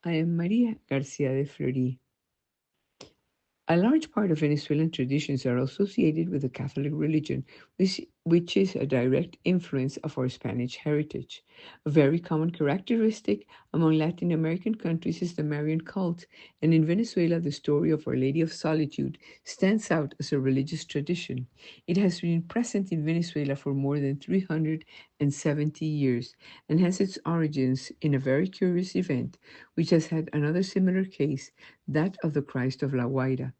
I am Maria Garcia de Fleury. A large part of Venezuelan traditions are associated with the Catholic religion, which is a direct influence of our Spanish heritage. A very common characteristic among Latin American countries is the Marian cult, and in Venezuela, the story of Our Lady of Solitude stands out as a religious tradition. It has been present in Venezuela for more than 370 years and has its origins in a very curious event, which has had another similar case, that of the Christ of La Guaira.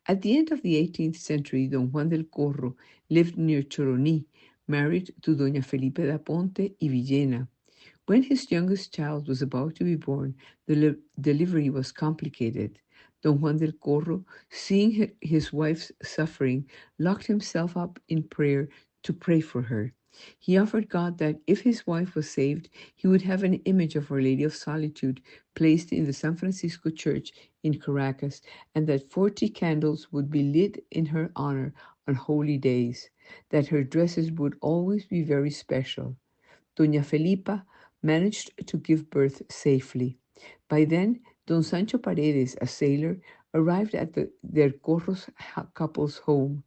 At the end of the 18th century, Don Juan del Corro lived near Choroní, married to Doña Felipe da Ponte y Villena. When his youngest child was about to be born, the delivery was complicated. Don Juan del Corro, seeing his wife's suffering, locked himself up in prayer to pray for her. He offered God that if his wife was saved, he would have an image of Our Lady of Solitude placed in the San Francisco Church in Caracas, and that 40 candles would be lit in her honor on holy days, that her dresses would always be very special. Doña Felipa managed to give birth safely. By then, Don Sancho Paredes, a sailor, arrived at their Corros couple's home.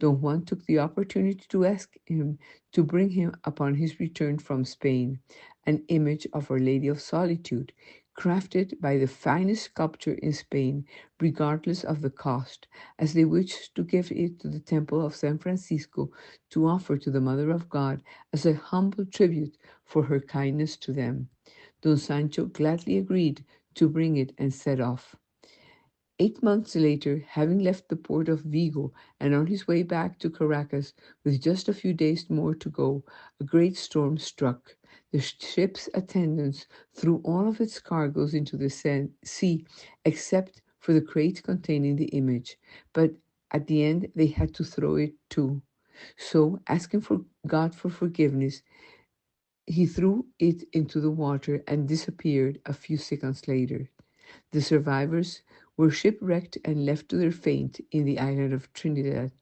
Don Juan took the opportunity to ask him to bring him, upon his return from Spain, an image of Our Lady of Solitude, crafted by the finest sculptor in Spain, regardless of the cost, as they wished to give it to the Temple of San Francisco to offer to the Mother of God as a humble tribute for her kindness to them. Don Sancho gladly agreed to bring it and set off. 8 months later, having left the port of Vigo and on his way back to Caracas with just a few days more to go, a great storm struck. The ship's attendants threw all of its cargoes into the sea except for the crate containing the image, but at the end they had to throw it too. So, asking for God for forgiveness, he threw it into the water and disappeared a few seconds later. The survivors were shipwrecked and left to their fate in the island of Trinidad.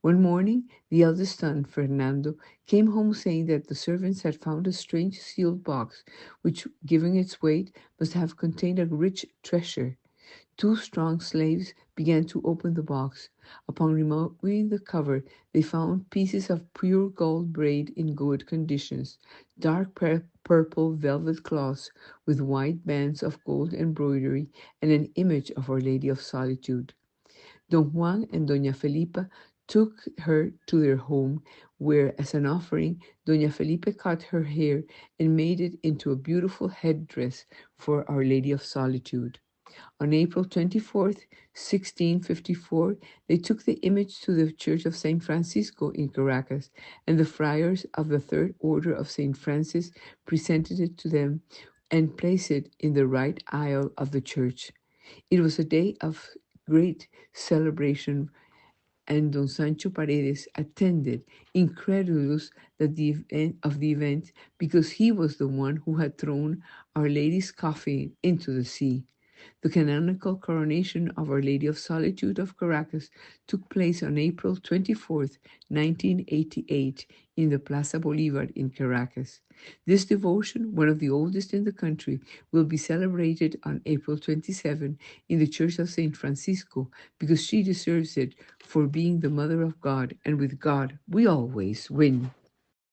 One morning, the eldest son, Fernando, came home saying that the servants had found a strange sealed box, which, given its weight, must have contained a rich treasure. Two strong slaves began to open the box. Upon removing the cover, they found pieces of pure gold braid in good conditions, dark purple velvet cloths with white bands of gold embroidery, and an image of Our Lady of Solitude. Don Juan and Doña Felipa took her to their home, where, as an offering, Doña Felipa cut her hair and made it into a beautiful headdress for Our Lady of Solitude. On April 24th, 1654, they took the image to the Church of St. Francisco in Caracas, and the friars of the Third Order of St. Francis presented it to them and placed it in the right aisle of the church. It was a day of great celebration, and Don Sancho Paredes attended, incredulous of the event, because he was the one who had thrown Our Lady's coffin into the sea. The canonical coronation of Our Lady of Solitude of Caracas took place on April 24th, 1988, in the Plaza Bolivar in Caracas. This devotion, one of the oldest in the country, will be celebrated on April 27 in the Church of St. Francisco because she deserves it for being the Mother of God, and with God we always win.